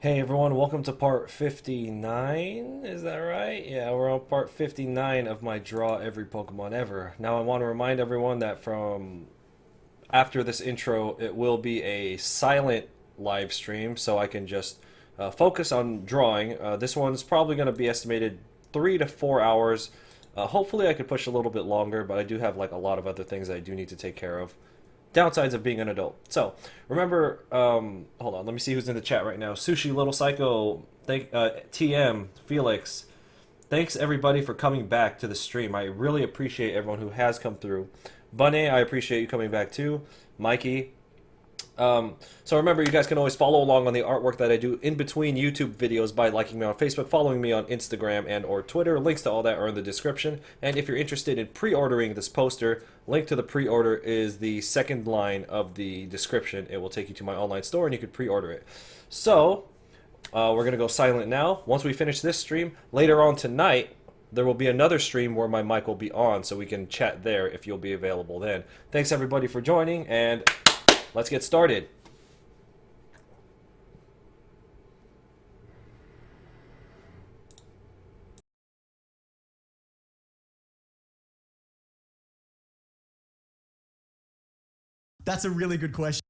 Hey everyone, welcome to part 59. Is that right? Yeah, we're on part 59 of my Draw Every Pokemon Ever. Now I want to remind everyone that from after this intro, it will be a silent live stream so I can just focus on drawing. This one's probably going to be estimated 3 to 4 hours. Hopefully I could push a little bit longer, but I do have like a lot of other things I do need to take care of. Downsides of being an adult. So remember, hold on, let me see who's in the chat right now. Sushi, Little Psycho, TM, Felix. Thanks everybody for coming back to the stream. I really appreciate everyone who has come through. Bunny, I appreciate you coming back too. Mikey, so remember, you guys can always follow along on the artwork that I do in between YouTube videos by liking me on Facebook, following me on Instagram and or Twitter. Links to all that are in the description. And if you're interested in pre-ordering this poster, link to the pre-order is the second line of the description. It will take you to my online store and you can pre-order it. So, we're going to go silent now. Once we finish this stream, later on tonight, there will be another stream where my mic will be on, so we can chat there if you'll be available then. Thanks everybody for joining, and let's get started. That's a really good question.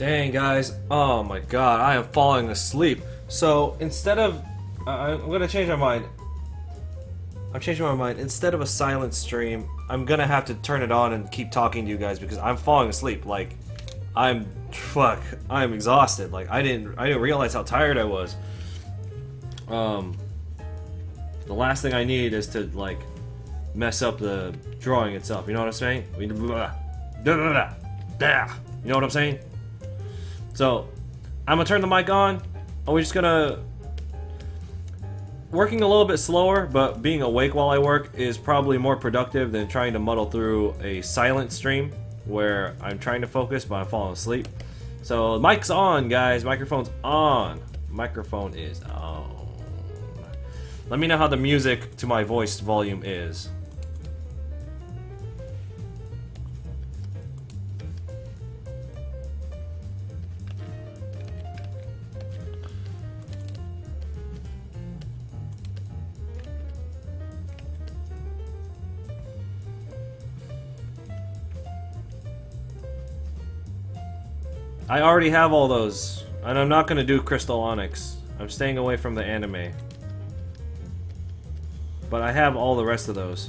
Dang, guys. Oh my god, I am falling asleep. So, instead of... I'm gonna change my mind. I'm changing my mind. Instead of a silent stream, I'm gonna have to turn it on and keep talking to you guys because I'm falling asleep. Like, fuck, I'm exhausted. Like, I didn't realize how tired I was. The last thing I need is to, like, mess up the drawing itself. You know what I'm saying? You know what I'm saying? So, I'm gonna turn the mic on, and we're just gonna... Working a little bit slower, but being awake while I work is probably more productive than trying to muddle through a silent stream where I'm trying to focus, but I'm falling asleep. So, mic's on, guys. Microphone's on. Microphone is on. Let me know how the music to my voice volume is. I already have all those, and I'm not gonna do Crystal Onyx. I'm staying away from the anime. But I have all the rest of those.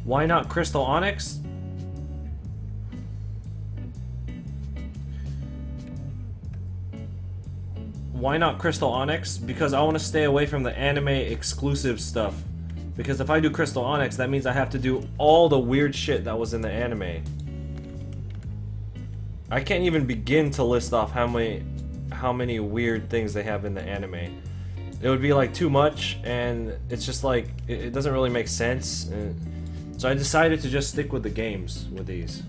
Why not Crystal Onyx? Why not Crystal Onyx? Because I want to stay away from the anime exclusive stuff. Because if I do Crystal Onyx, that means I have to do all the weird shit that was in the anime. I can't even begin to list off how many weird things they have in the anime. It would be like too much, and it's just like it doesn't really make sense. So I decided to just stick with the games with these.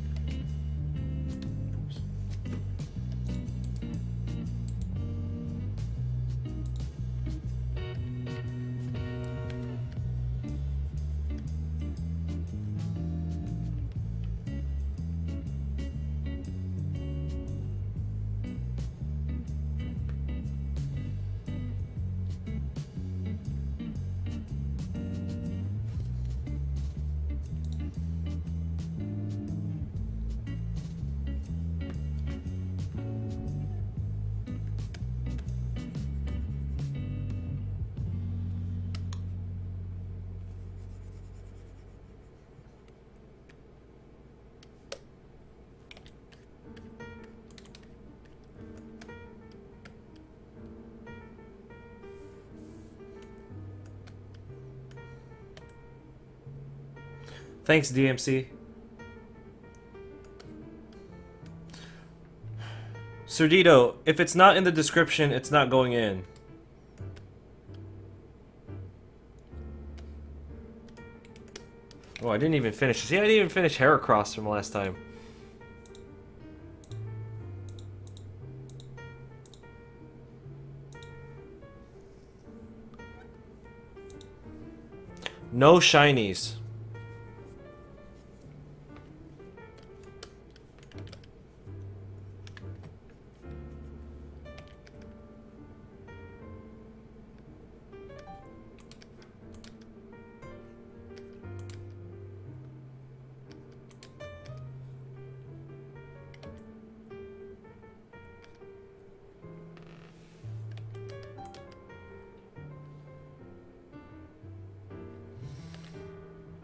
Thanks, DMC. Serdito, if it's not in the description, it's not going in. Oh, I didn't even finish. See, I didn't even finish Heracross from last time. No shinies.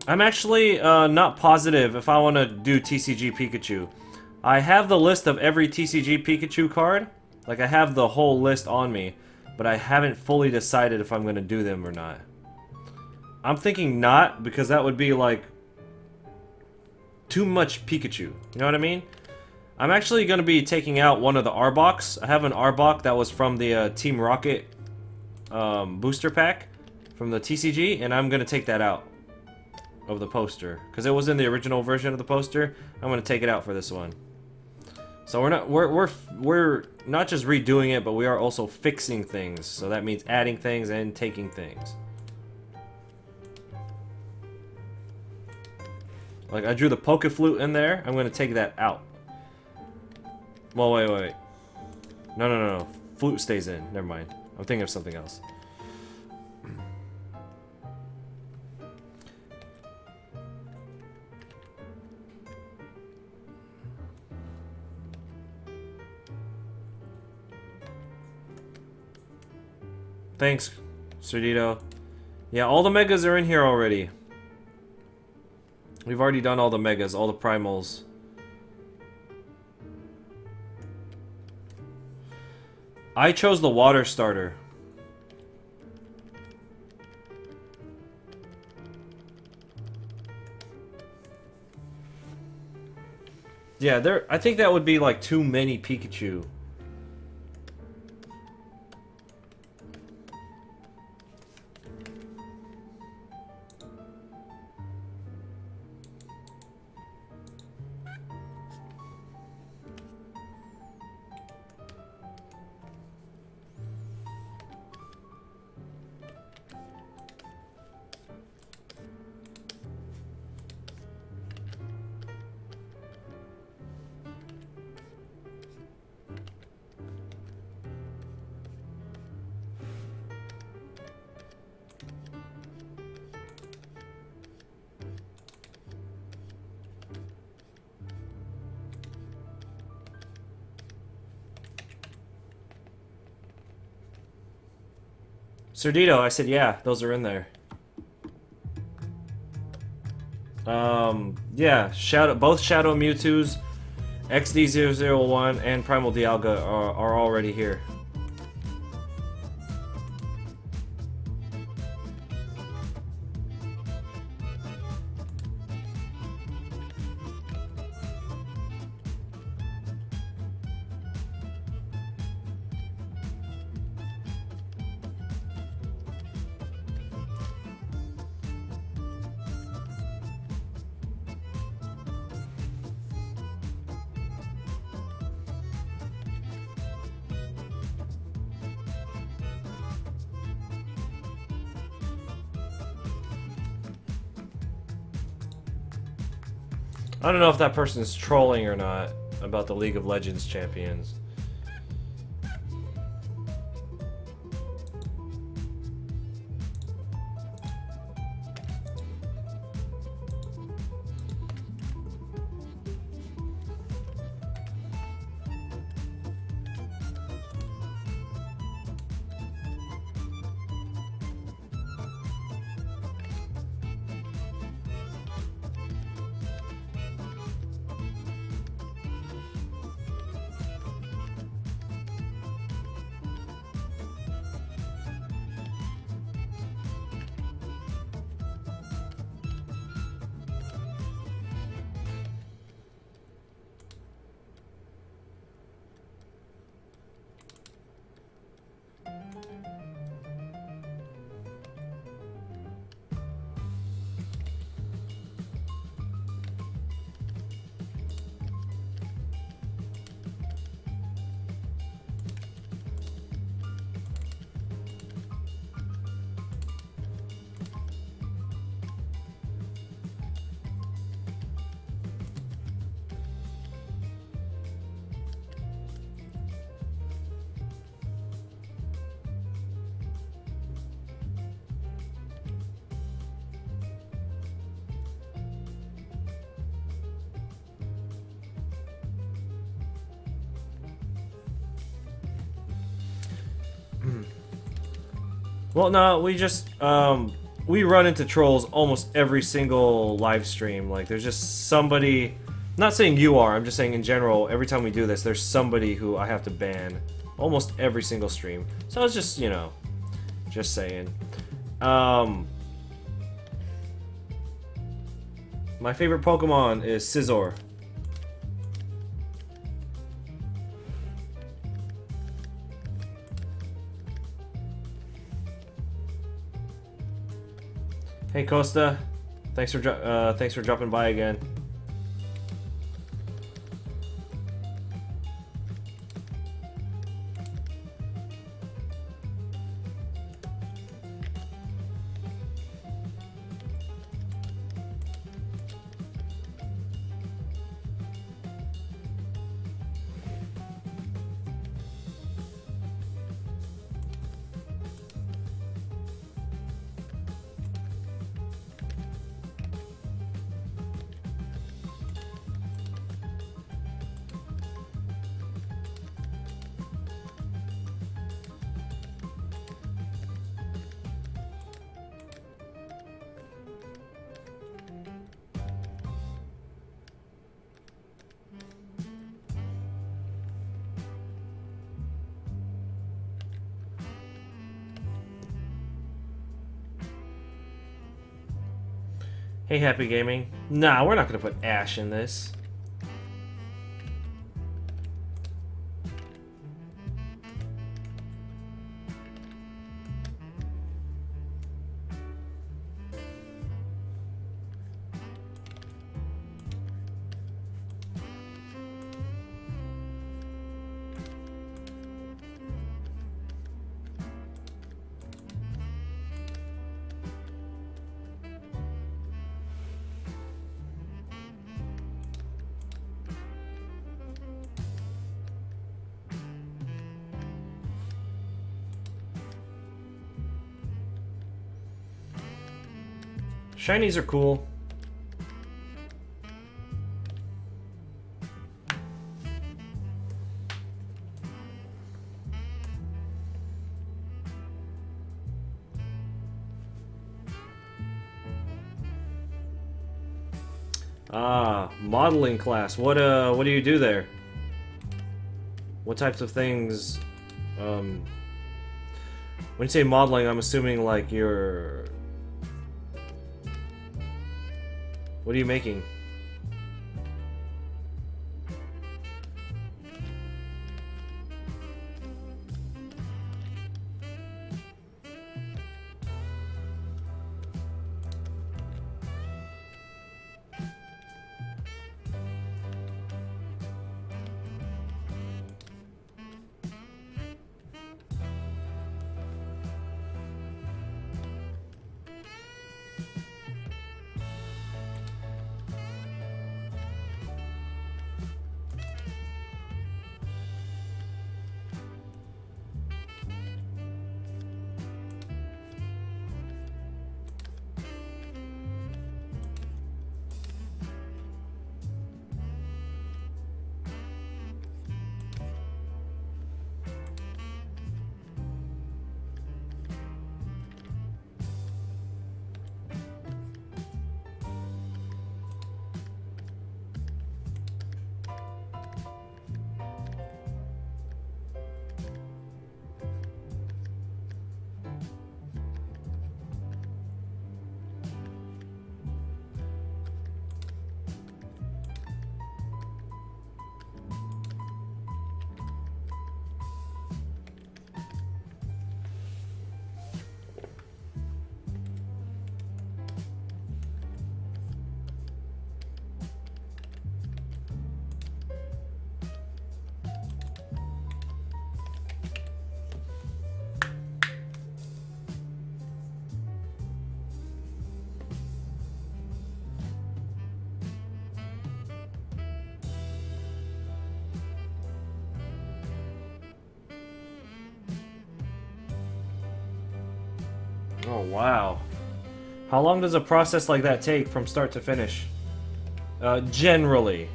I'm actually not positive if I want to do TCG Pikachu. I have the list of every TCG Pikachu card. Like, I have the whole list on me, but I haven't fully decided if I'm going to do them or not. I'm thinking not, because that would be, like, too much Pikachu. You know what I mean? I'm actually going to be taking out one of the Arbok. I have an Arbok that was from the Team Rocket booster pack from the TCG, and I'm going to take that out of the poster. Because it was in the original version of the poster. I'm going to take it out for this one. So we're not just redoing it, but we are also fixing things. So that means adding things and taking things. Like, I drew the Pokeflute in there. I'm gonna take that out. Well, wait. No. Flute stays in. Never mind. I'm thinking of something else. Thanks, Serdito. Yeah, all the megas are in here already. We've already done all the megas, all the primals. I chose the water starter. Yeah, I think that would be like too many Pikachu. Serdito, I said yeah, those are in there. Yeah, both Shadow Mewtwo's, XD001 and Primal Dialga are already here. I don't know if that person's trolling or not about the League of Legends champions. Well, no, we just, we run into trolls almost every single live stream. Like, there's just somebody... Not saying you are, I'm just saying in general, every time we do this, there's somebody who I have to ban. Almost every single stream. So it's just, you know, just saying. My favorite Pokemon is Scizor. Hey Costa, thanks for dropping by again. Hey, Happy Gaming. Nah, we're not gonna put Ash in this. Shinies are cool. Ah, modeling class. What do you do there? What types of things? When you say modeling, I'm assuming like you're... What are you making? Oh, wow. How long does a process like that take from start to finish? Generally.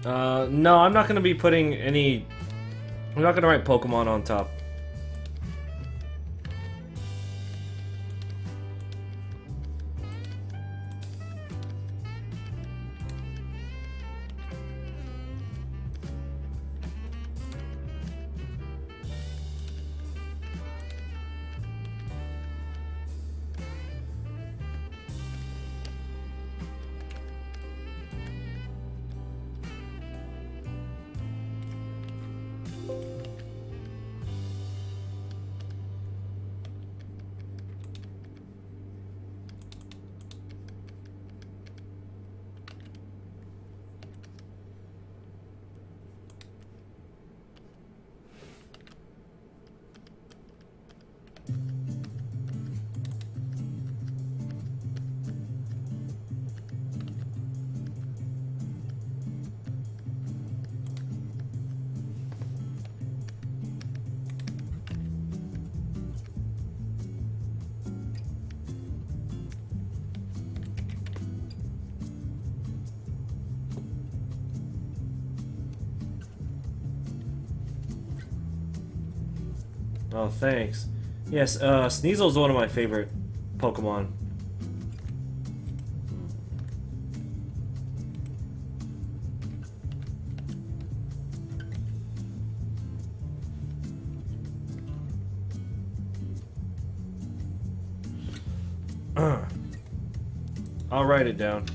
No, I'm not going to be putting any... I'm not going to write Pokemon on top. Oh, thanks. Yes, Sneasel's one of my favorite Pokemon. I'll write it down.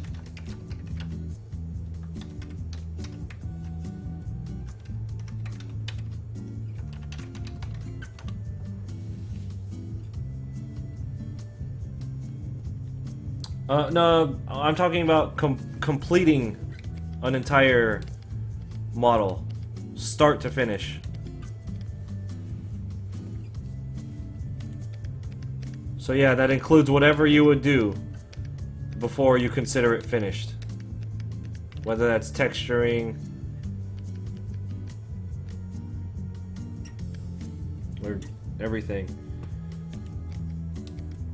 No, I'm talking about completing an entire model, start to finish. So yeah, that includes whatever you would do before you consider it finished. Whether that's texturing or everything.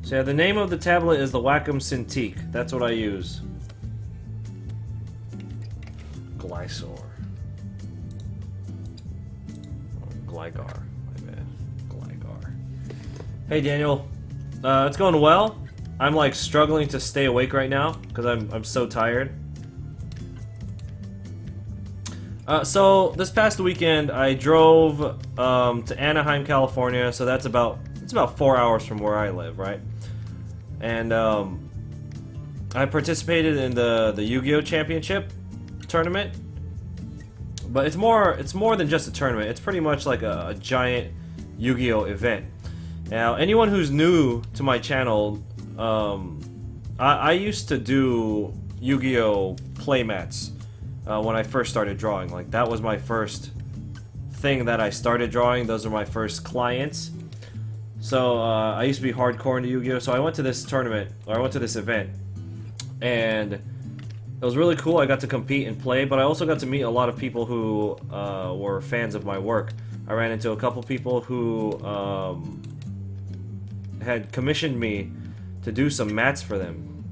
So yeah, the name of the tablet is the Wacom Cintiq. That's what I use. Glysaur. Gligar. My bad. Gligar. Hey Daniel. It's going well. I'm like struggling to stay awake right now because I'm so tired. So this past weekend I drove to Anaheim, California. So that's about 4 hours from where I live, right? And I participated in the Yu-Gi-Oh! Championship tournament. But it's more than just a tournament. It's pretty much like a giant Yu-Gi-Oh! Event. Now, anyone who's new to my channel, I used to do Yu-Gi-Oh! Playmats when I first started drawing. Like, that was my first thing that I started drawing. Those are my first clients. So, I used to be hardcore into Yu-Gi-Oh! So I went to this tournament, or I went to this event, and it was really cool. I got to compete and play, but I also got to meet a lot of people who were fans of my work. I ran into a couple people who had commissioned me to do some mats for them.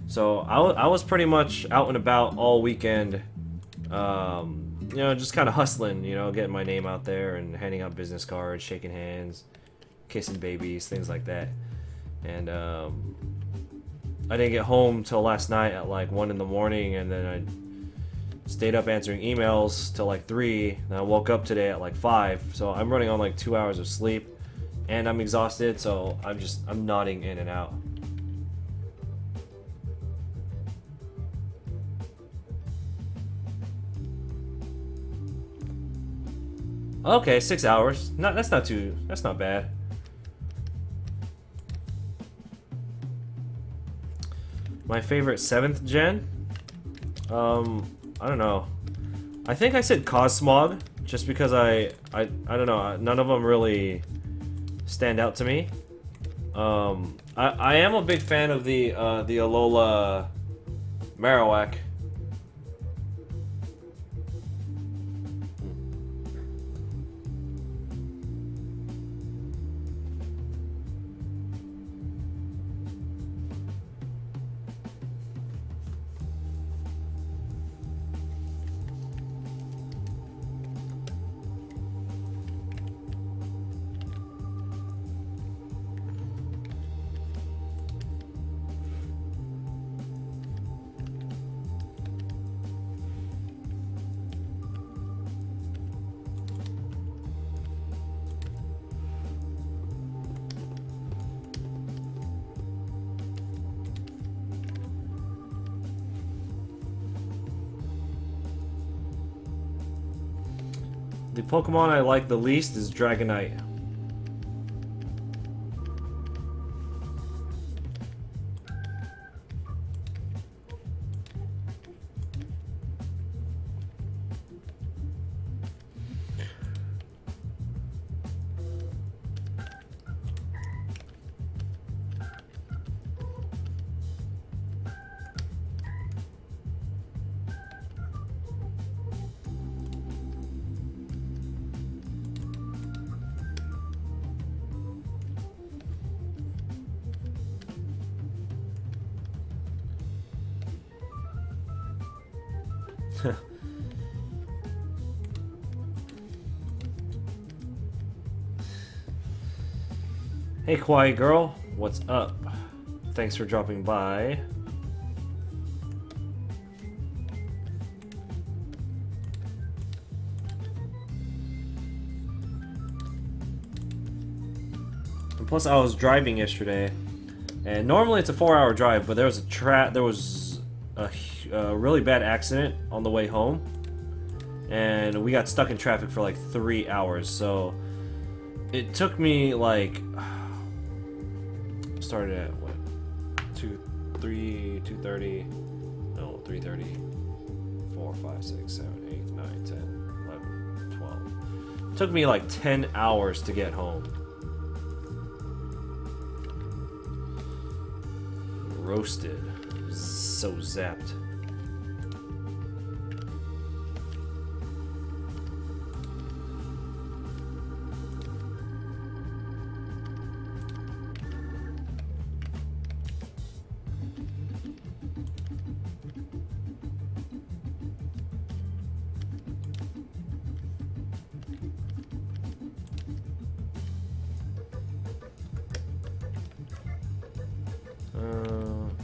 So I was pretty much out and about all weekend, you know, just kind of hustling, you know, getting my name out there and handing out business cards, shaking hands, kissing babies, things like that. And I didn't get home till last night at like 1 in the morning, and then I stayed up answering emails till like 3, and I woke up today at like 5, so I'm running on like 2 hours of sleep, and I'm exhausted, so I'm nodding in and out. Okay, 6 hours. That's not bad. My favorite 7th gen? I don't know. I think I said Cosmog, just because I don't know, none of them really stand out to me. I am a big fan of the Alola Marowak. The Pokemon I like the least is Dragonite. Hey, Quiet Girl, what's up? Thanks for dropping by. And plus, I was driving yesterday, and normally it's a 4-hour drive, but there was a really bad accident on the way home, and we got stuck in traffic for like 3 hours. So it took me like started at what 2:30, no 3:30, 4, 5, 6, 7, 8, 9, 10, 11, 12. It took me like 10 hours to get home. Roasted. So zapped.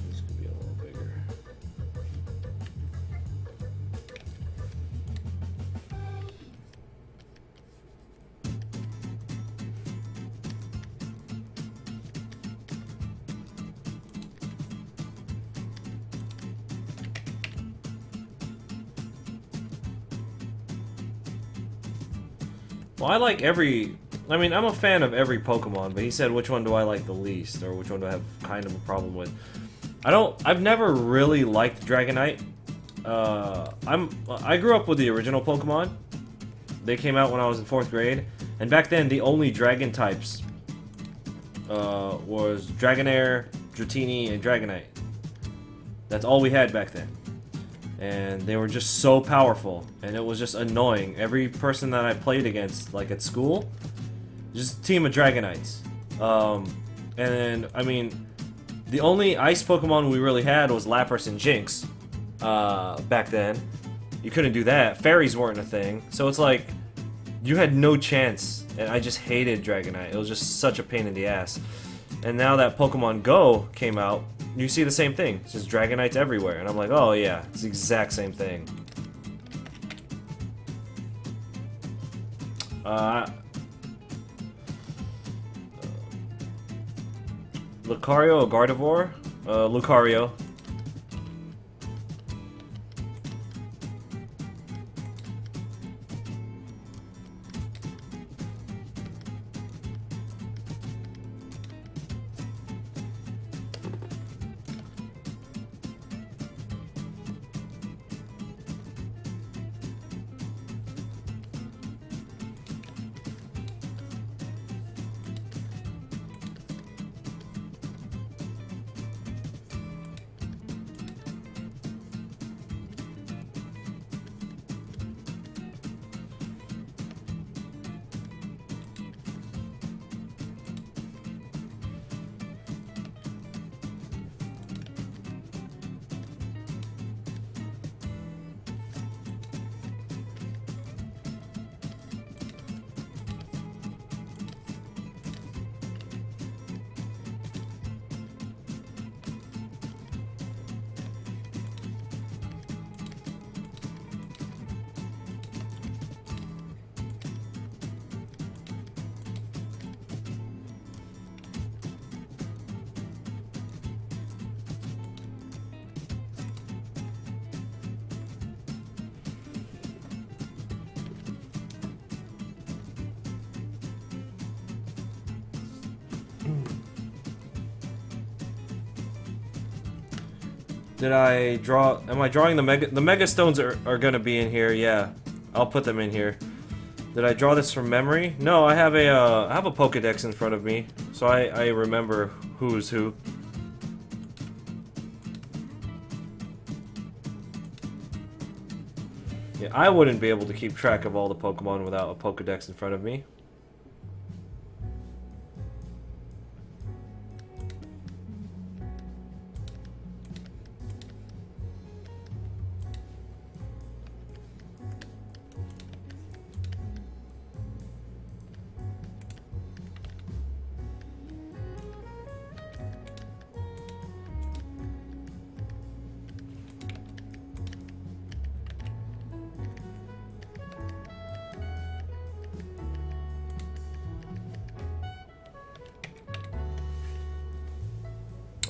This could be a little bigger. Well, I mean, I'm a fan of every Pokemon, but he said which one do I like the least, or which one do I have kind of a problem with. I've never really liked Dragonite. I grew up with the original Pokemon. They came out when I was in 4th grade, and back then the only Dragon types was Dragonair, Dratini, and Dragonite. That's all we had back then. And they were just so powerful, and it was just annoying. Every person that I played against, like at school, just a team of Dragonites. And I mean, the only ice Pokemon we really had was Lapras and Jinx back then. You couldn't do that. Fairies weren't a thing, so it's like you had no chance. And I just hated Dragonite. It was just such a pain in the ass. And now that Pokemon Go came out, you see the same thing. It's just Dragonites everywhere. And I'm like, oh yeah, it's the exact same thing. Lucario or Gardevoir? Lucario. Did I draw... Am I drawing the Mega... The Mega Stones are gonna be in here, yeah. I'll put them in here. Did I draw this from memory? No, I have a Pokedex in front of me, so I remember who's who. Yeah, I wouldn't be able to keep track of all the Pokemon without a Pokedex in front of me.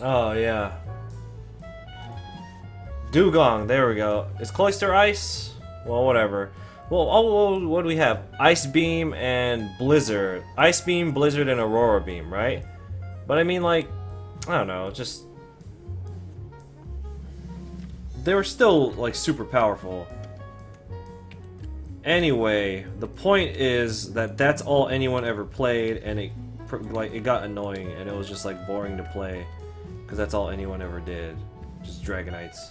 Oh, yeah. Dugong, there we go. Is Cloister Ice? Well, whatever. Well, oh, what do we have? Ice Beam and Blizzard. Ice Beam, Blizzard, and Aurora Beam, right? But I mean, like, I don't know, just... They were still, like, super powerful. Anyway, the point is that that's all anyone ever played, and it got annoying, and it was just, like, boring to play. Because that's all anyone ever did. Just Dragonites.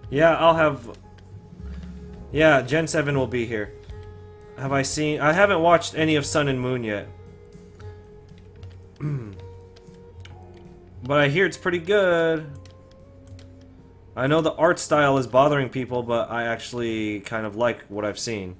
Yeah, I'll have... Yeah, Gen 7 will be here. Have I seen... I haven't watched any of Sun and Moon yet. But I hear it's pretty good. I know the art style is bothering people, but I actually kind of like what I've seen.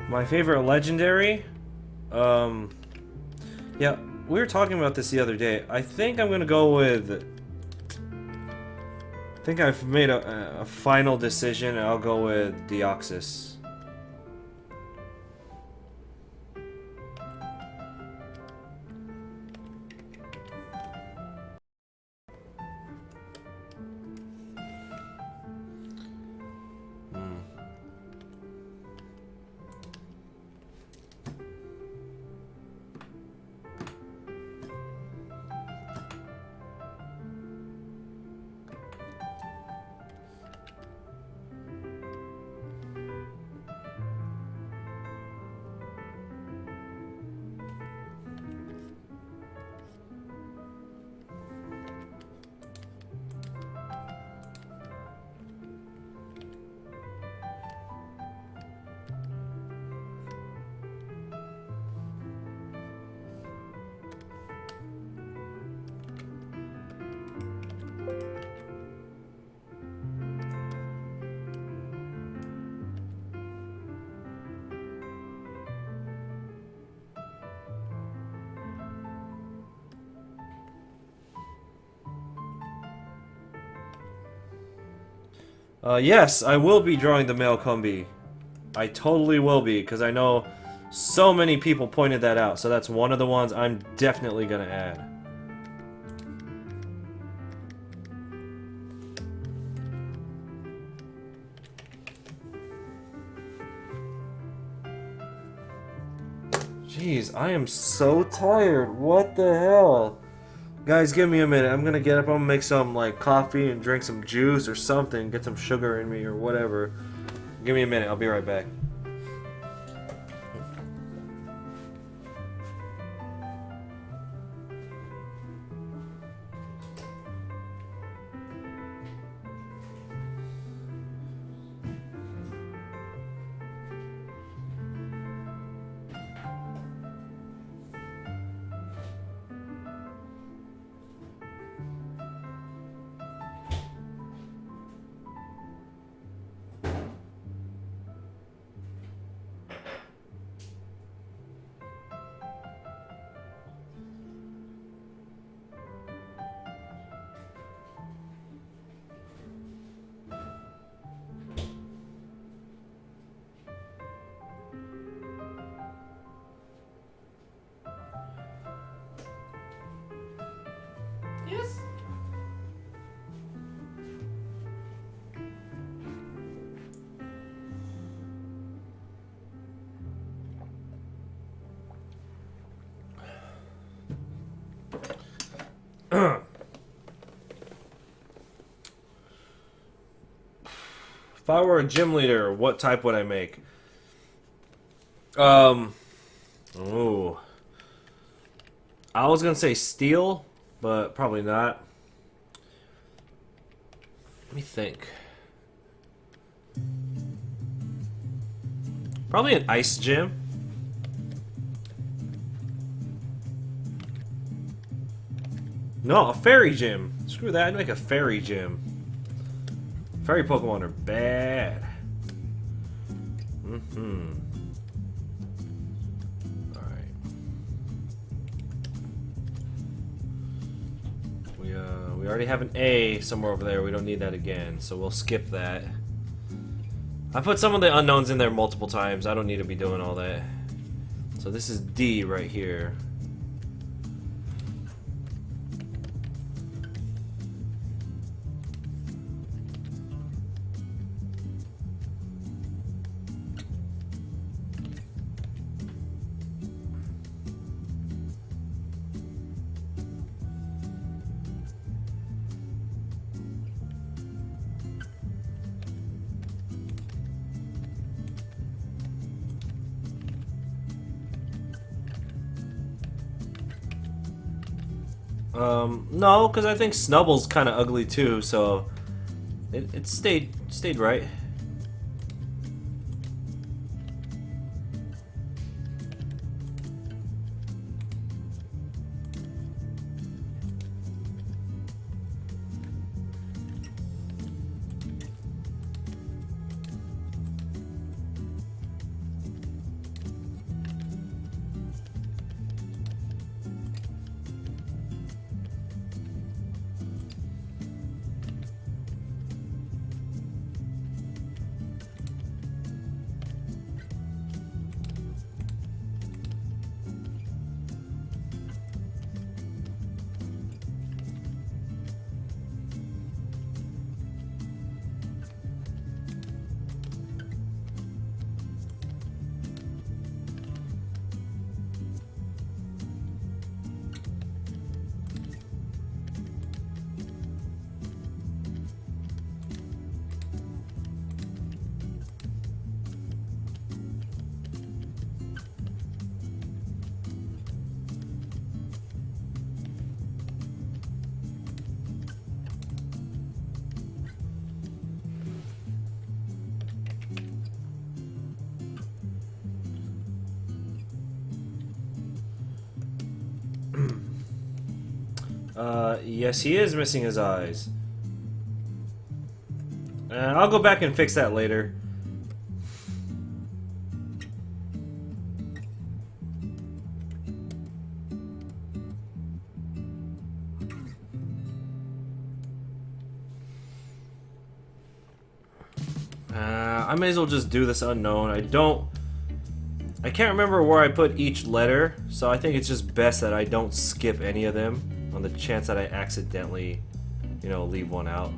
My favorite legendary? Yeah, we were talking about this the other day. I think I'm gonna go with... I think I've made a final decision, and I'll go with Deoxys. Yes, I will be drawing the male Combi. I totally will be, because I know so many people pointed that out, so that's one of the ones I'm definitely gonna add. Jeez, I am so tired. What the hell? Guys, give me a minute. I'm gonna get up. I'm gonna make some like coffee and drink some juice or something. Get some sugar in me or whatever. Give me a minute. I'll be right back. Yes. If I were a gym leader, what type would I make? Ooh. I was gonna say steel, but probably not. Let me think. Probably an ice gym. No, a fairy gym. Screw that, I'd make a fairy gym. Fairy Pokemon are bad. Alright. We already have an A somewhere over there. We don't need that again, so we'll skip that. I put some of the unknowns in there multiple times. I don't need to be doing all that. So this is D right here. No, because I think Snubble's kind of ugly too, so it stayed right. Yes, he is missing his eyes. I'll go back and fix that later. I may as well just do this unknown. I can't remember where I put each letter, so I think it's just best that I don't skip any of them on the chance that I accidentally, you know, leave one out.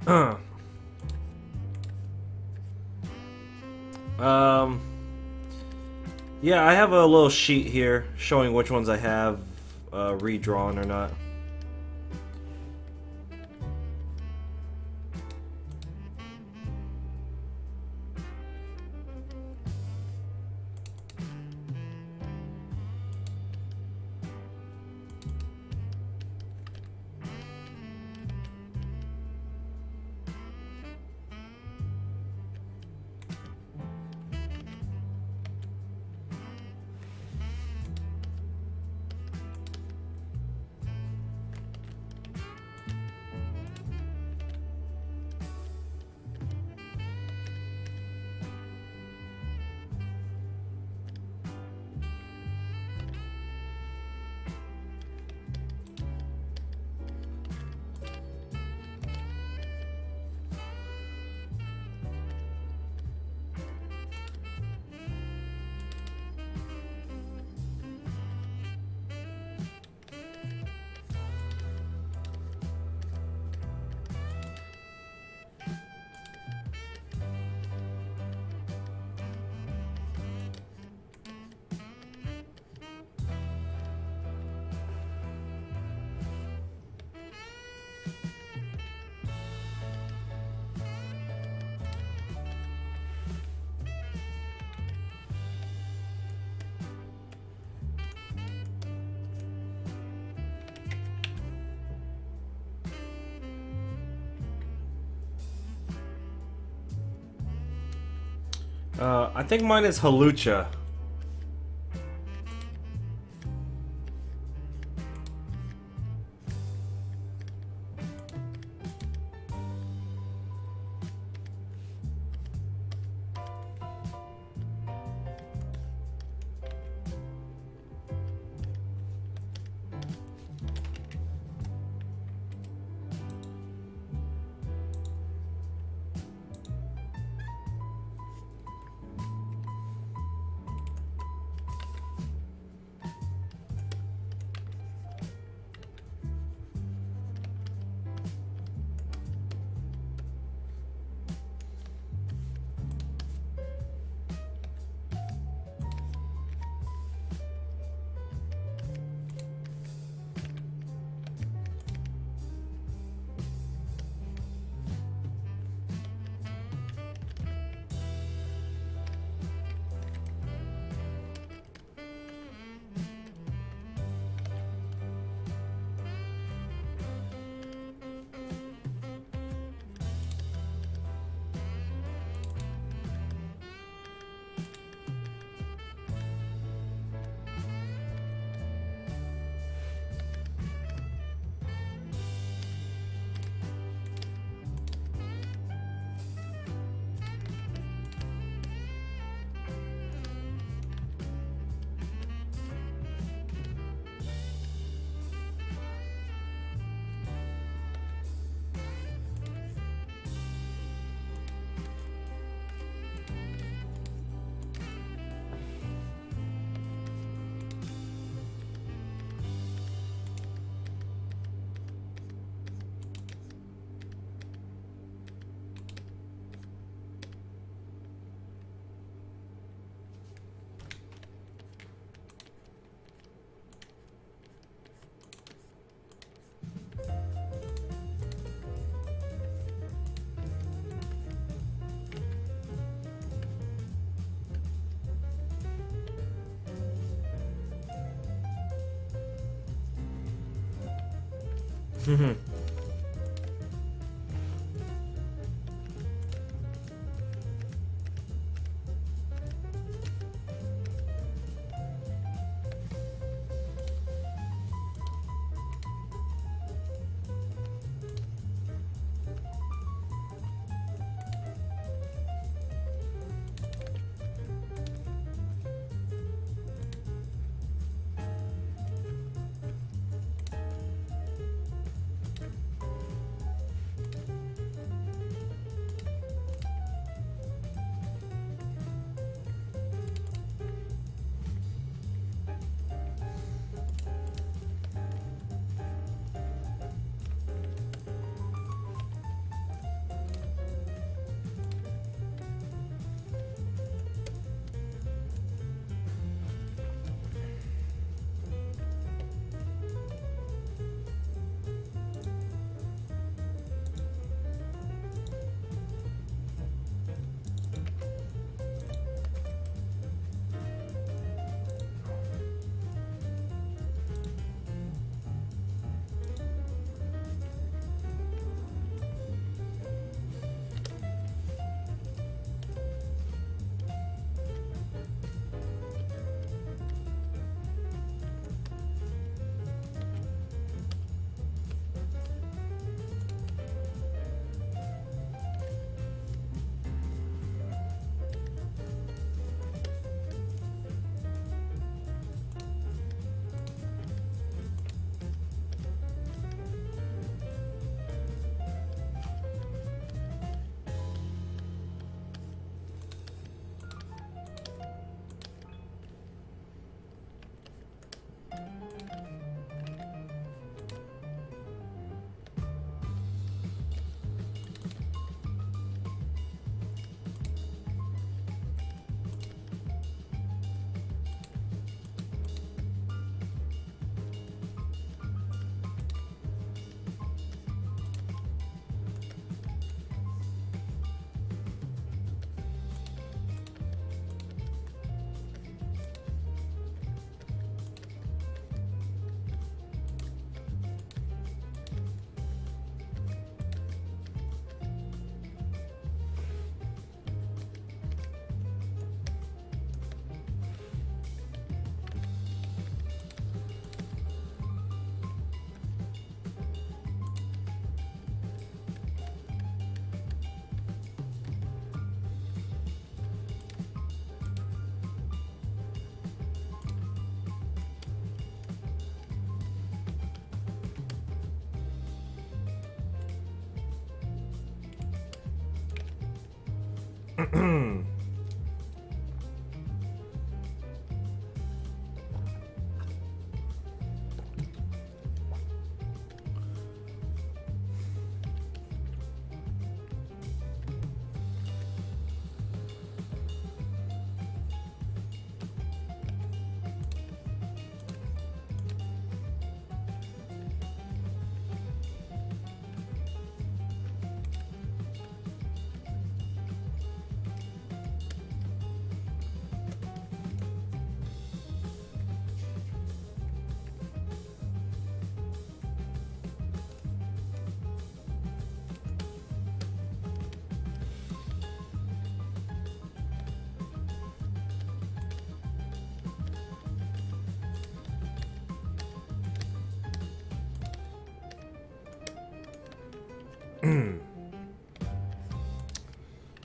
um, yeah, I have a little sheet here showing which ones I have redrawn or not. I think mine is Halucha.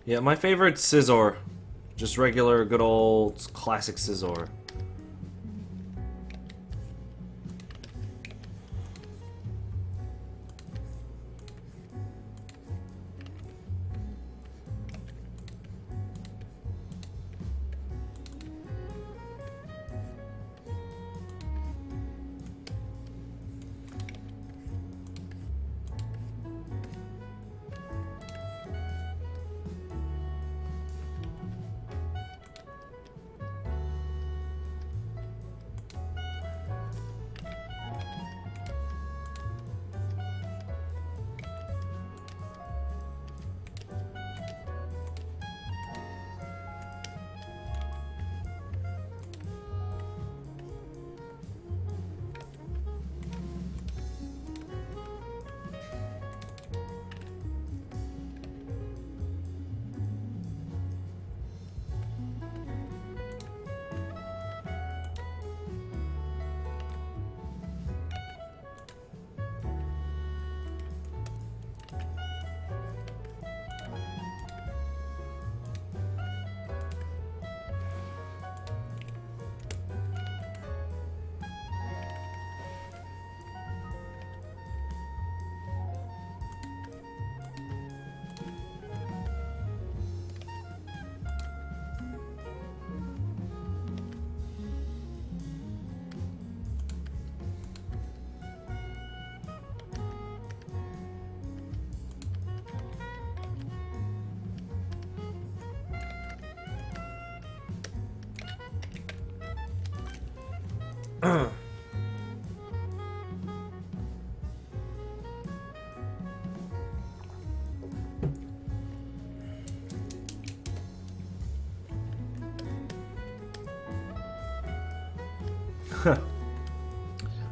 Yeah, my favorite scissor. Just regular, good old, classic scissor.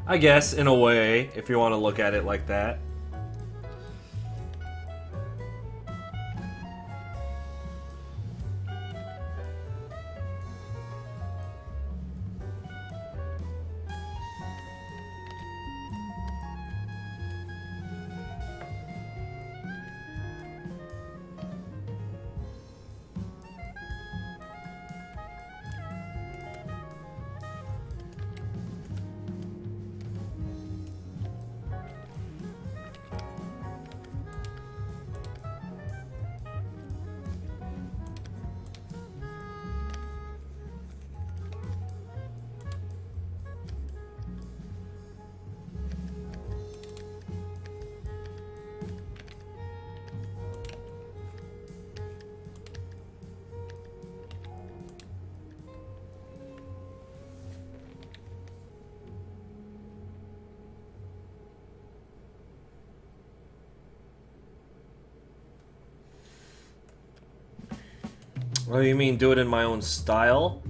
I guess, in a way, if you want to look at it like that. Oh, you mean do it in my own style?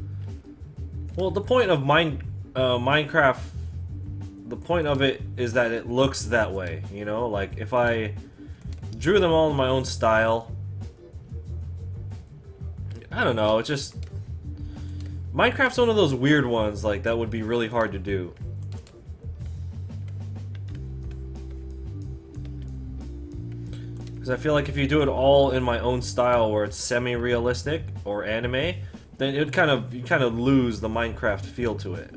Well, the point of Minecraft, the point of it is that it looks that way, you know? Like, if I drew them all in my own style, I don't know, it's just... Minecraft's one of those weird ones, like, that would be really hard to do. Because I feel like if you do it all in my own style where it's semi-realistic or anime, then you kind of lose the Minecraft feel to it.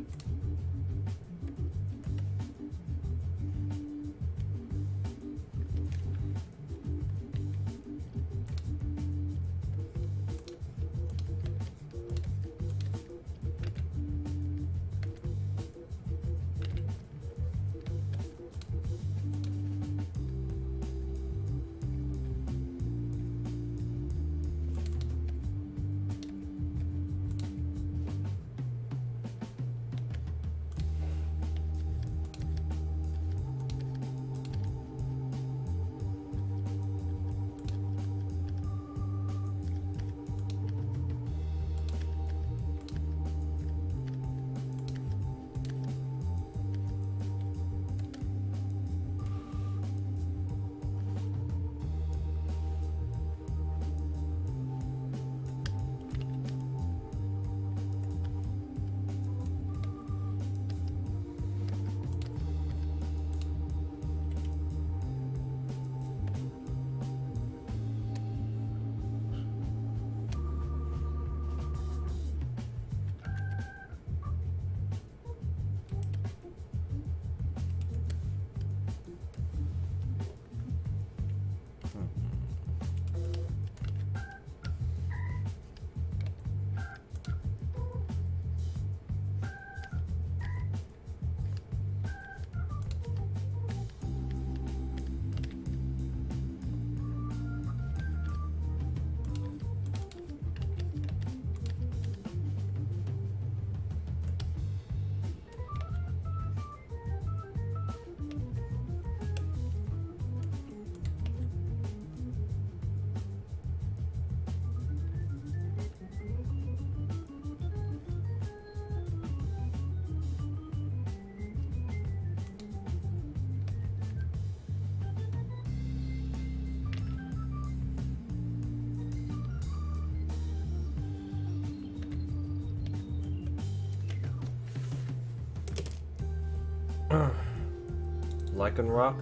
Lycanroc.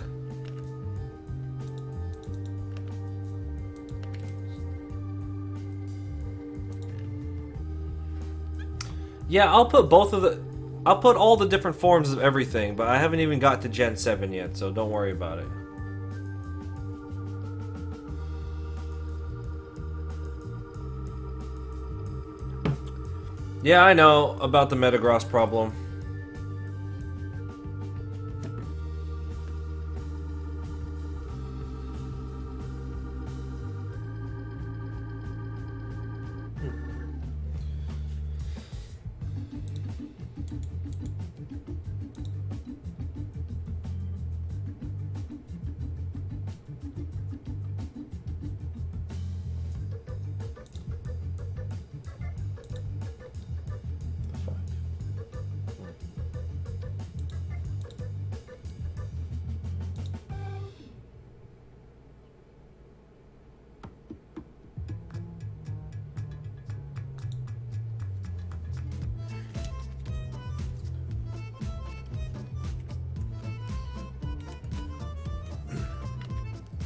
Yeah, I'll put both of the... I'll put all the different forms of everything, but I haven't even got to Gen 7 yet, so don't worry about it. Yeah, I know about the Metagross problem.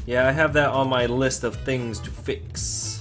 Yeah, I have that on my list of things to fix.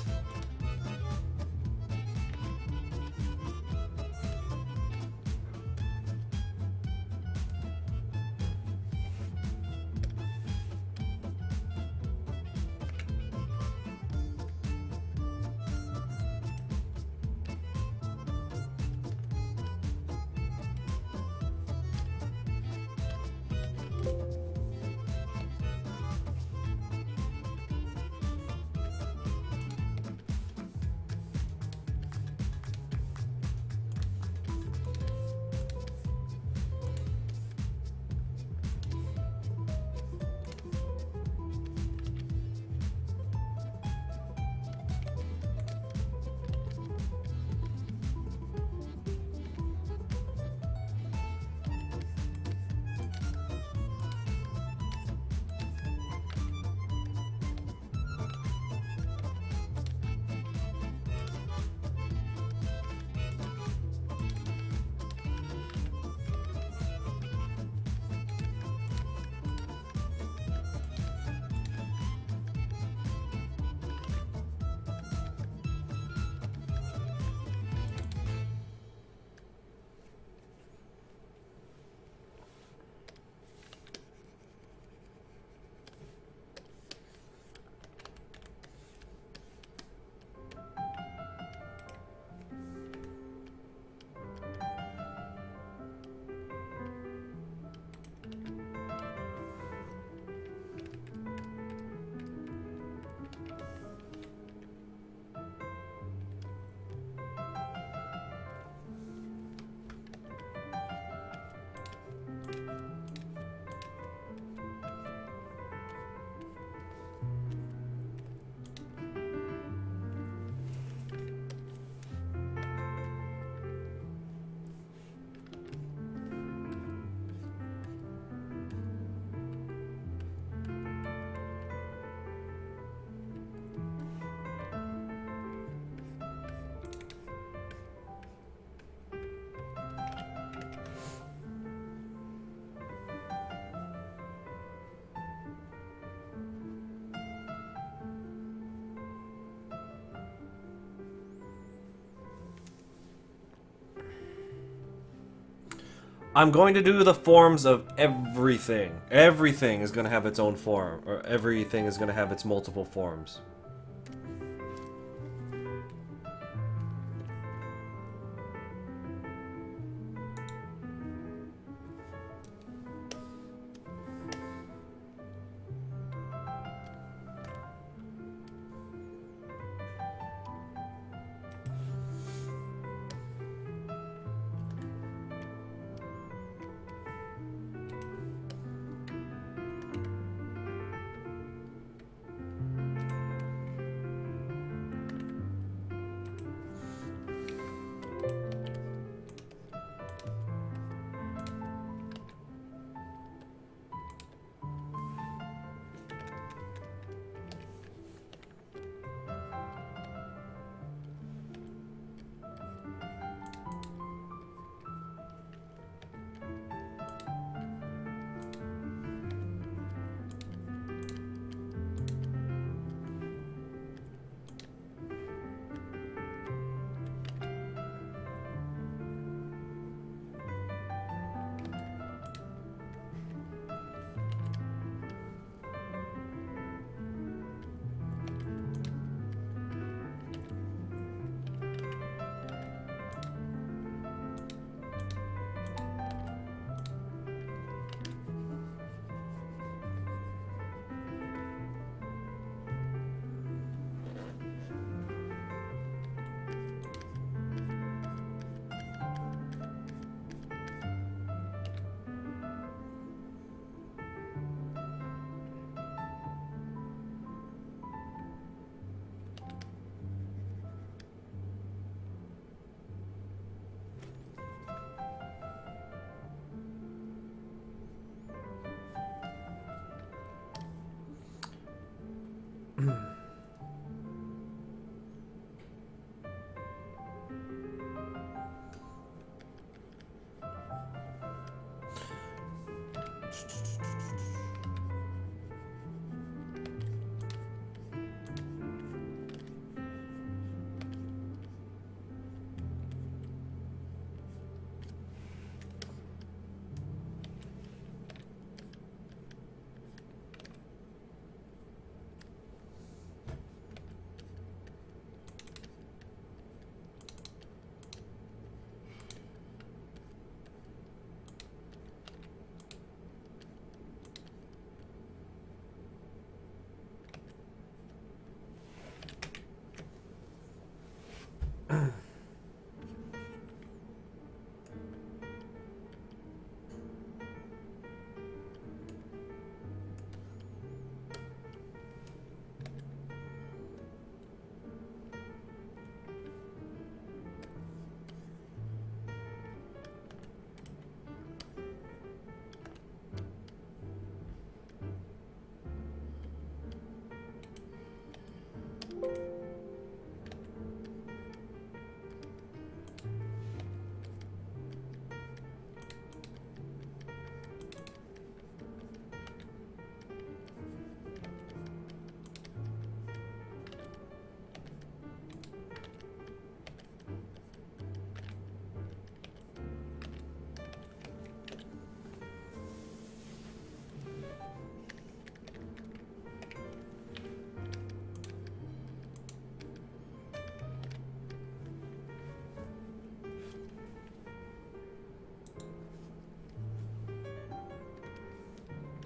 I'm going to do the forms of everything. Everything is going to have its own form, or everything is going to have its multiple forms.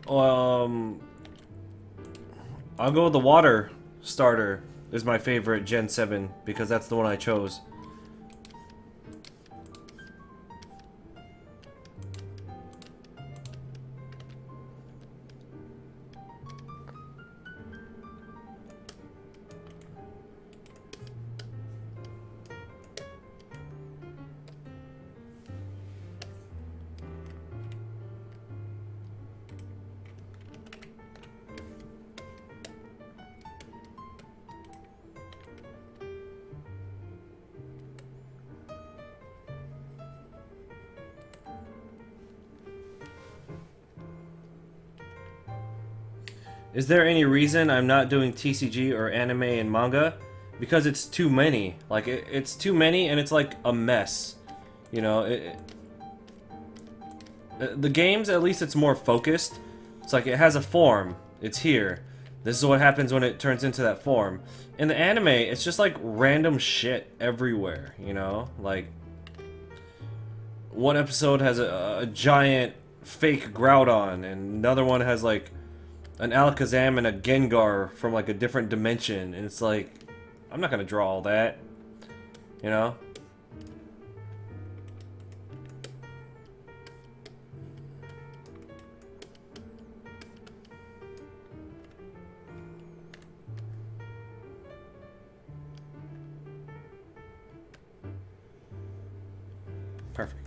Um, I'll go with the water starter. Is my favorite Gen 7 because that's the one I chose. Is there any reason I'm not doing TCG or anime and manga? Because it's too many. Like, it's too many and it's like a mess. You know, the games, at least it's more focused. It's like it has a form. It's here. This is what happens when it turns into that form. In the anime, it's just like random shit everywhere, you know? Like, one episode has a giant fake Groudon, and another one has like an Alakazam and a Gengar from like a different dimension, and it's like, I'm not gonna draw all that, you know? Perfect.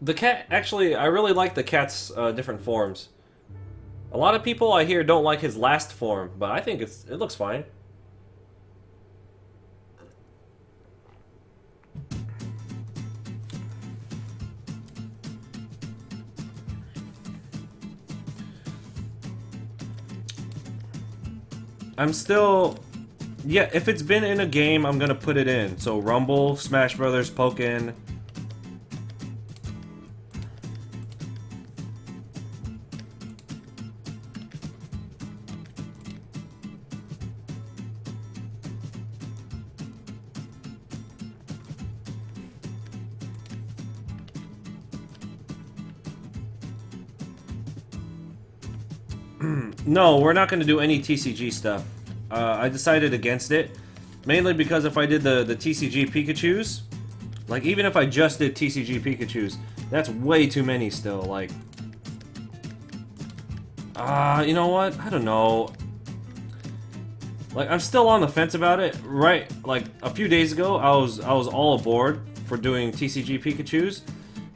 The cat, actually, I really like the cat's different forms. A lot of people I hear don't like his last form, but I think it looks fine. I'm still... Yeah, if it's been in a game, I'm gonna put it in. So Rumble, Smash Brothers, Pokken... No, we're not going to do any TCG stuff. I decided against it, mainly because if I did the TCG Pikachus, like even if I just did TCG Pikachus, that's way too many still. Like, you know what? I don't know. Like, I'm still on the fence about it. Right, like a few days ago, I was all aboard for doing TCG Pikachus,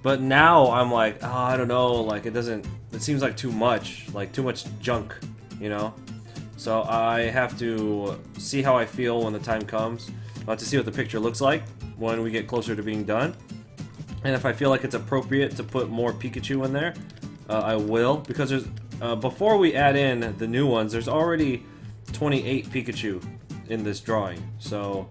but now I'm like, oh, I don't know. Like, it seems like too much junk, you know? So I have to see how I feel when the time comes. I'll have to see what the picture looks like when we get closer to being done. And if I feel like it's appropriate to put more Pikachu in there, I will. Because before we add in the new ones, there's already 28 Pikachu in this drawing. So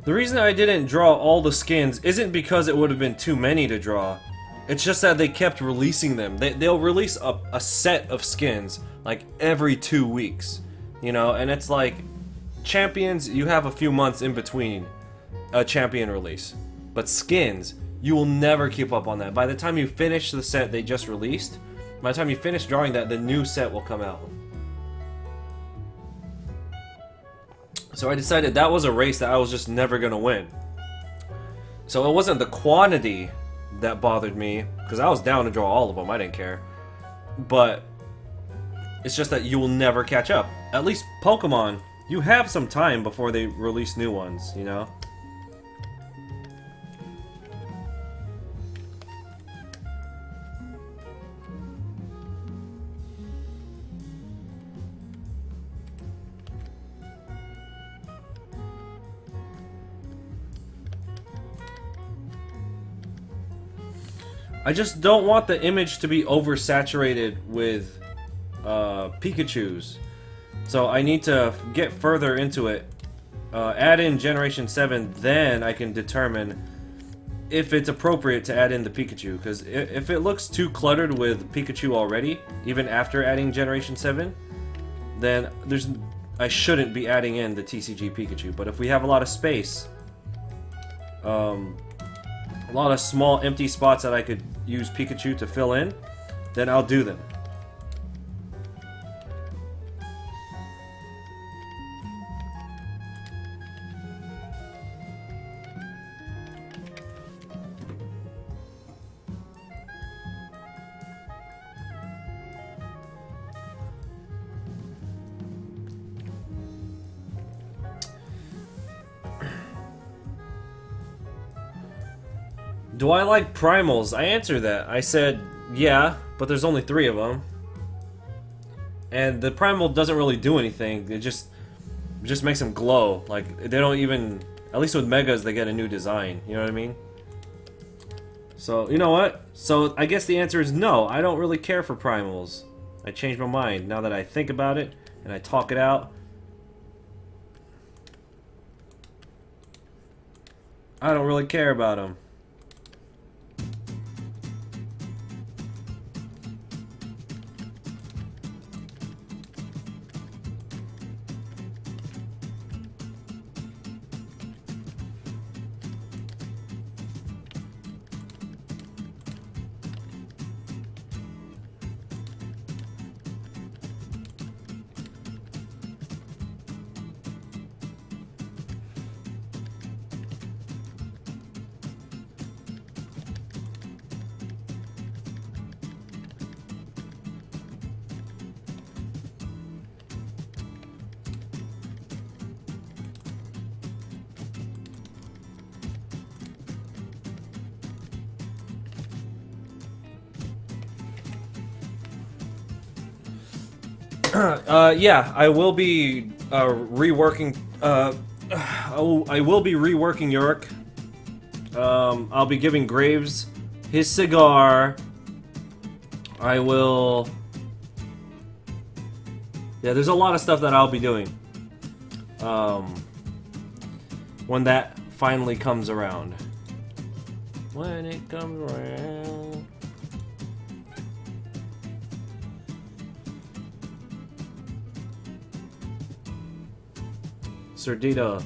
the reason I didn't draw all the skins isn't because it would have been too many to draw. It's just that they kept releasing them. They'll release a set of skins like every 2 weeks, you know, and it's like champions, you have a few months in between a champion release. But skins, you will never keep up on that. By the time you finish the set they just released, by the time you finish drawing that, the new set will come out. So I decided that was a race that I was just never gonna win. So it wasn't the quantity that bothered me, because I was down to draw all of them, I didn't care. But it's just that you will never catch up. At least Pokemon, you have some time before they release new ones, you know? I just don't want the image to be oversaturated with Pikachus. So I need to get further into it. Add in Generation 7, then I can determine if it's appropriate to add in the Pikachu. Because if it looks too cluttered with Pikachu already, even after adding Generation 7, then I shouldn't be adding in the TCG Pikachu. But if we have a lot of space, a lot of small empty spots that I could use Pikachu to fill in, then I'll do them. Do I like primals? I answered that. I said, yeah, but there's only 3 of them. And the primal doesn't really do anything. It just makes them glow. Like, they don't even... At least with Megas, they get a new design. You know what I mean? So, you know what? So, I guess the answer is no. I don't really care for primals. I changed my mind now that I think about it. and I talk it out, I don't really care about them. Yeah, I will be reworking. I will be reworking Yorick. I'll be giving Graves his cigar. I will. Yeah, there's a lot of stuff that I'll be doing. When that finally comes around. When it comes around. Cerdita.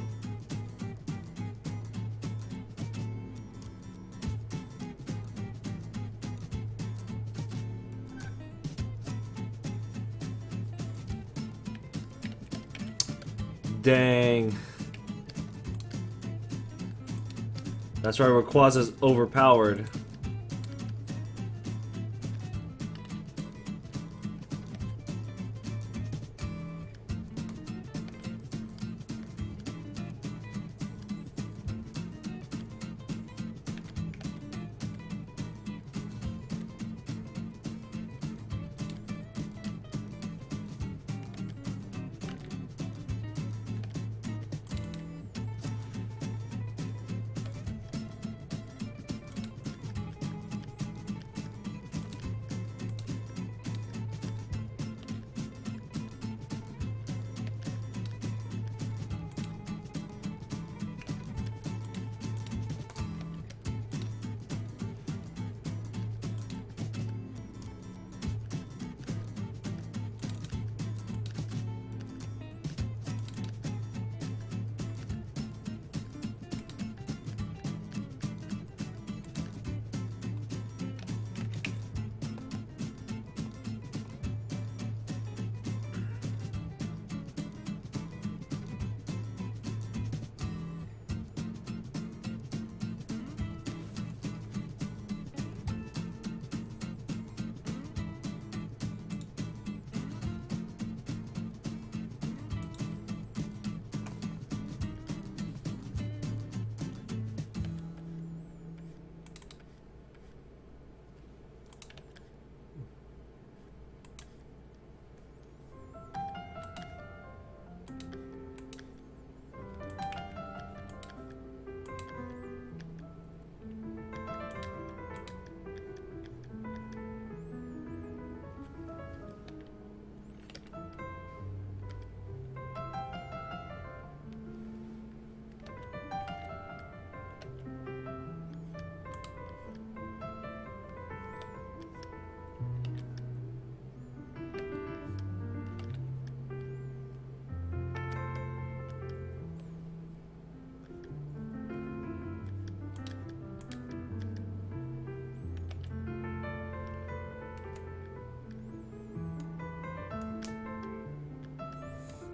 Dang. That's right, Rayquaza's overpowered.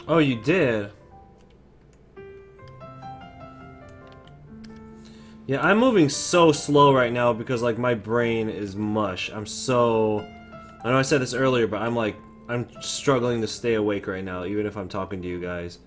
Oh, you did? Yeah, I'm moving so slow right now because, like, my brain is mush. I'm so... I know I said this earlier, but I'm, like... I'm struggling to stay awake right now, even if I'm talking to you guys.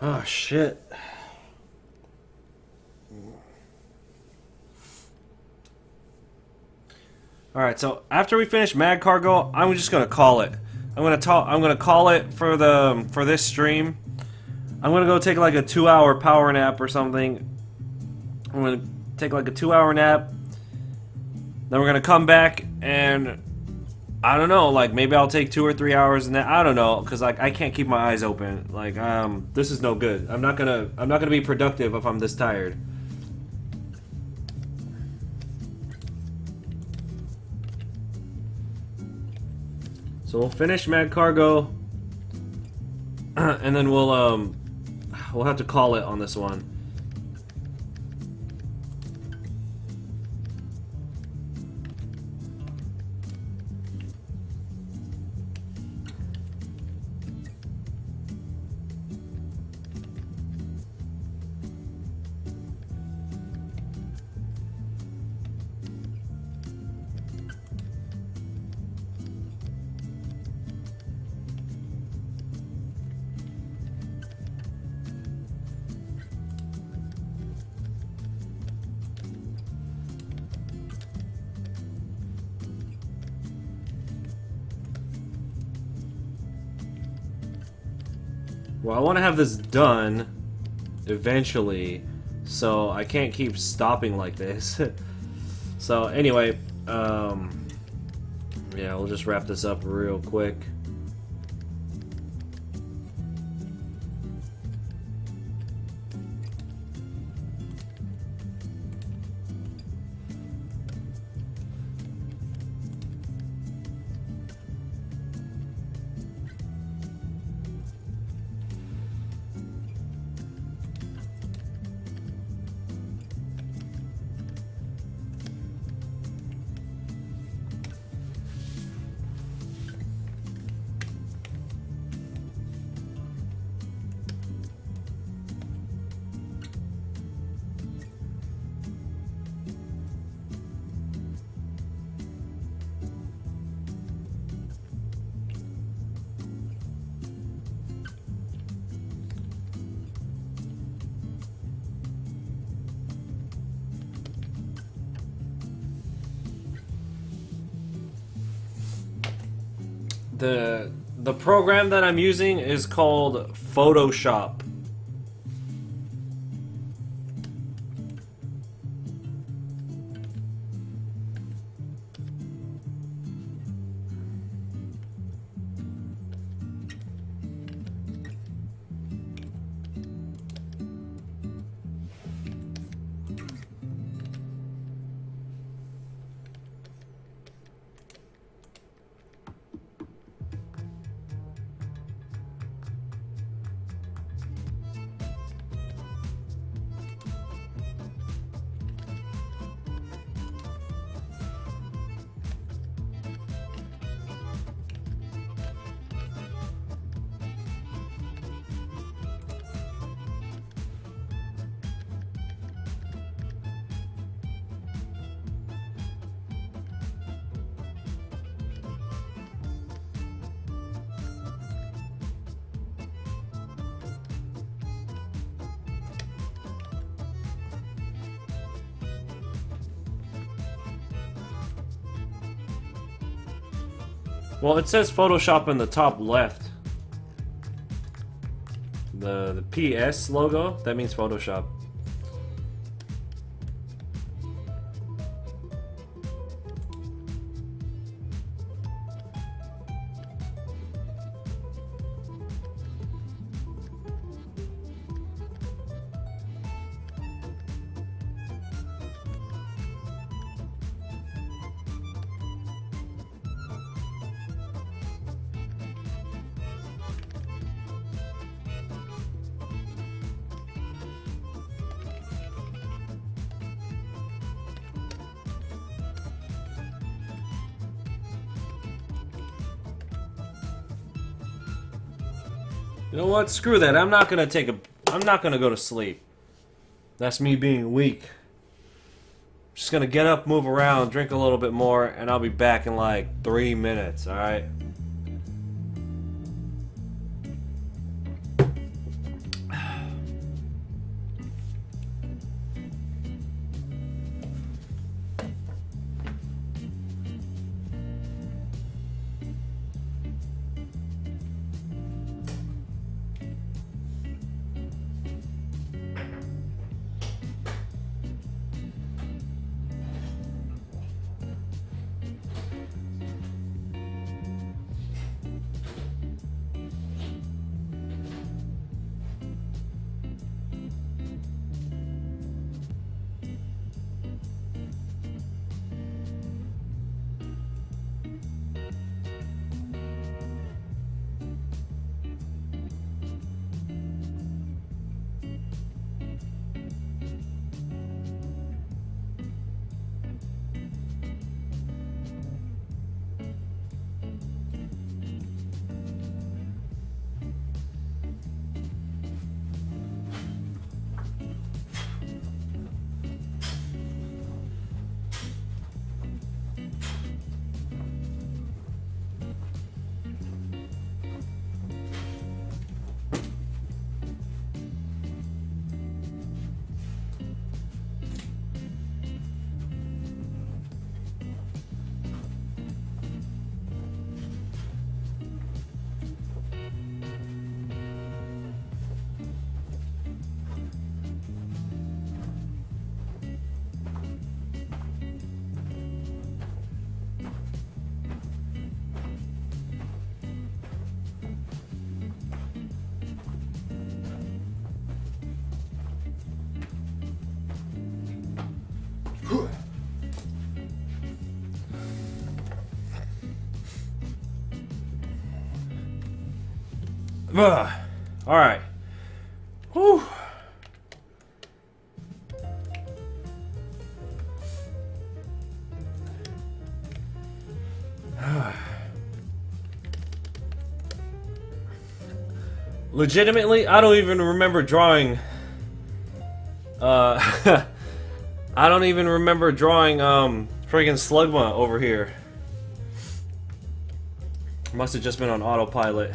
Oh shit. All right, so after we finish Mad Cargo, I'm just gonna call it. I'm gonna call it for this stream. I'm gonna go take like a 2-hour power nap or something. I'm gonna take like a 2-hour nap. Then we're gonna come back and I don't know, like maybe I'll take 2 or 3 hours and I don't know, cause like I can't keep my eyes open. Like this is no good. I'm not gonna be productive if I'm this tired. So we'll finish Mad Cargo, and then we'll have to call it on this one. Well, I want to have this done eventually, so I can't keep stopping like this. So anyway, yeah, we'll just wrap this up real quick. The program that I'm using is called Photoshop. Well, it says Photoshop in the top left. The PS logo, that means Photoshop. You know what? Screw that. I'm not gonna go to sleep. That's me being weak. Just gonna get up, move around, drink a little bit more, and I'll be back in like 3 minutes, alright? Alright. Whew. Legitimately, I don't even remember drawing I don't even remember drawing friggin' Slugma over here. Must have just been on autopilot.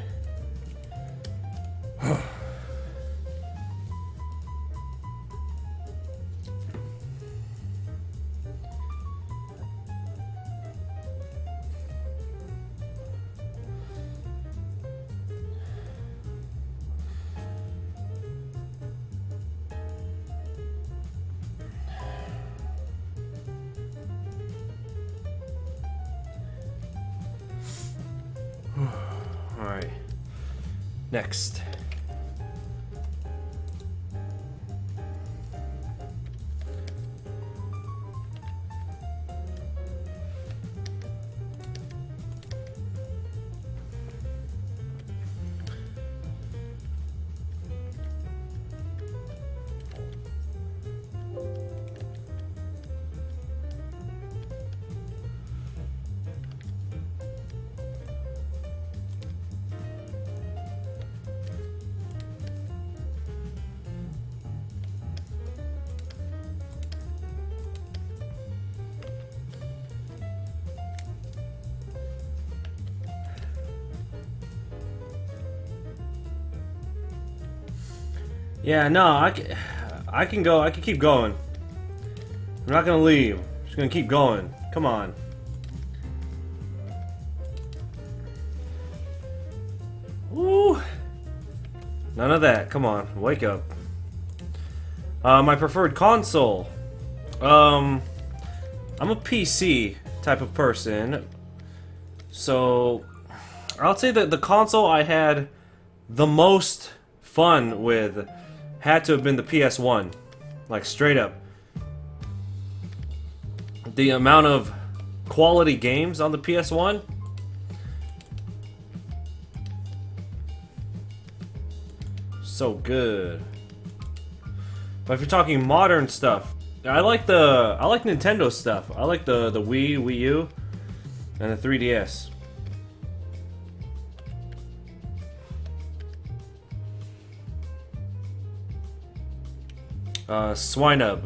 Alright. Next. Yeah, no, I can go. I can keep going. I'm not gonna leave. I'm just gonna keep going. Come on. Woo! None of that. Come on, wake up. My preferred console. I'm a PC type of person, so I'll say that the console I had the most fun with had to have been the PS1. Like, straight up. The amount of quality games on the PS1. So good. But if you're talking modern stuff, I like Nintendo stuff. I like the Wii, Wii U, and the 3DS. Swinub.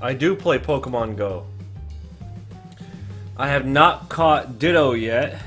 I do play Pokemon Go. I have not caught Ditto yet.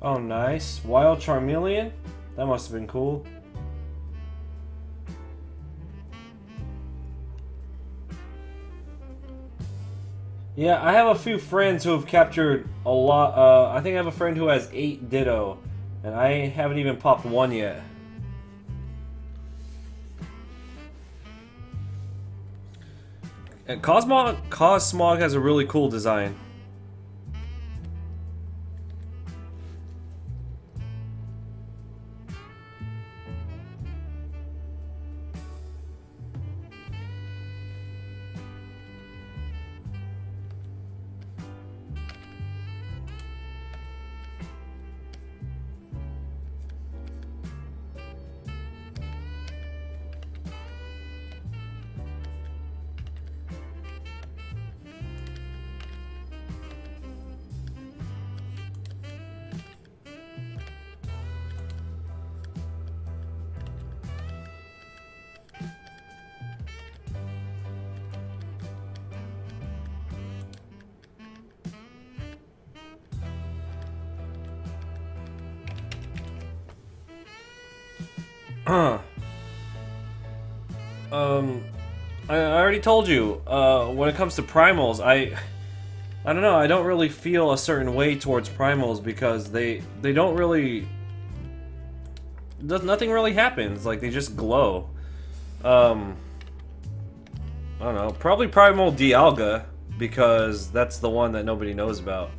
Oh, nice. Wild Charmeleon? That must have been cool. Yeah, I have a few friends who have captured a lot. I think I have a friend who has 8 Ditto, and I haven't even popped one yet. And Cosmog has a really cool design. I already told you, when it comes to primals, I don't know, I don't really feel a certain way towards primals because they don't really, nothing really happens, like they just glow. I don't know, probably Primal Dialga, because that's the one that nobody knows about.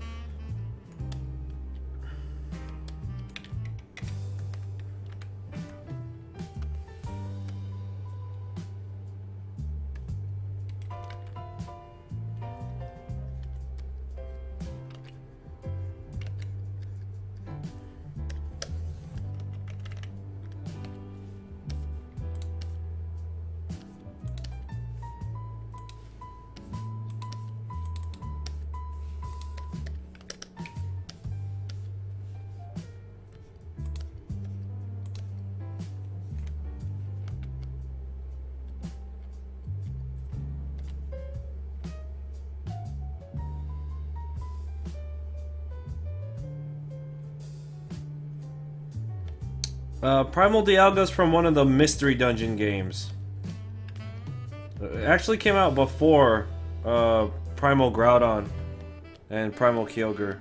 Primal Dialga's from one of the Mystery Dungeon games. It actually came out before Primal Groudon and Primal Kyogre.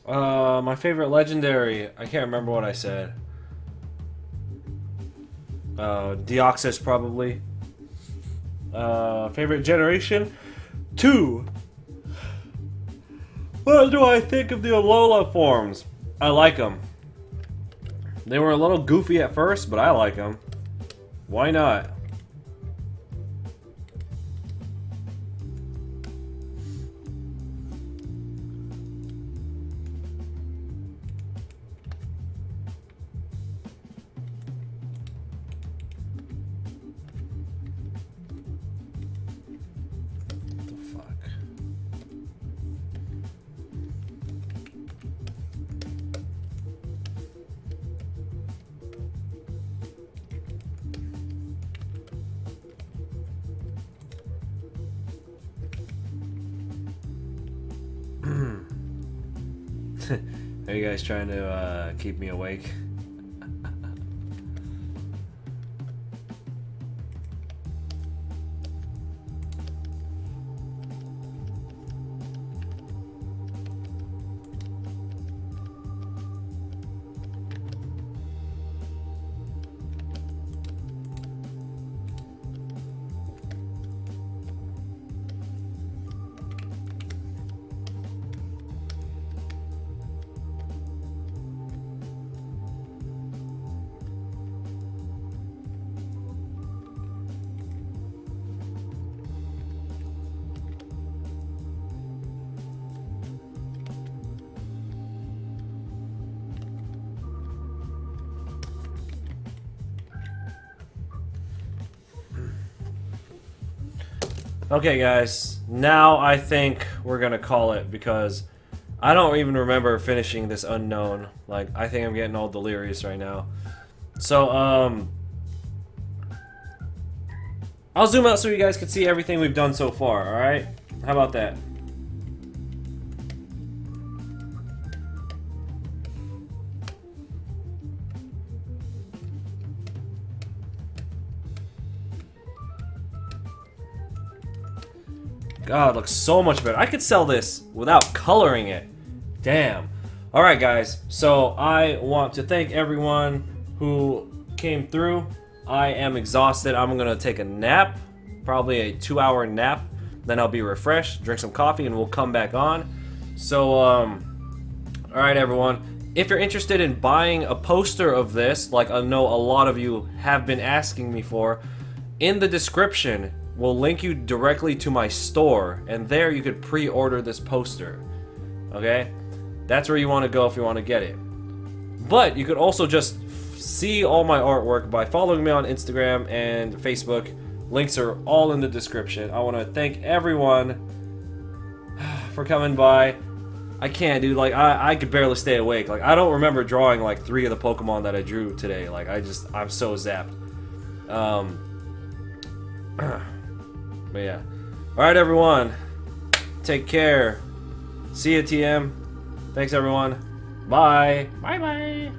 My favorite legendary. I can't remember what I said. Deoxys probably. Favorite generation? 2. What do I think of the Alola forms? I like them. They were a little goofy at first, but I like them. Why not? What the fuck? Are you guys trying to keep me awake? Okay, guys. Now I think we're gonna call it because I don't even remember finishing this unknown. Like, I think I'm getting all delirious right now. So, I'll zoom out so you guys can see everything we've done so far, alright? How about that? God, it looks so much better. I could sell this without coloring it. Damn. Alright, guys. So, I want to thank everyone who came through. I am exhausted. I'm going to take a nap. Probably a 2-hour nap. Then I'll be refreshed, drink some coffee, and we'll come back on. So, alright, everyone. If you're interested in buying a poster of this, like I know a lot of you have been asking me for, in the description, we'll link you directly to my store, and there you could pre-order this poster. Okay? That's where you want to go if you want to get it. But you could also just see all my artwork by following me on Instagram and Facebook. Links are all in the description. I want to thank everyone for coming by. I can't, dude. Like, I could barely stay awake. Like, I don't remember drawing like 3 of the Pokemon that I drew today. Like, I'm so zapped. But yeah. Alright, everyone. Take care. See ya, TM. Thanks, everyone. Bye. Bye-bye.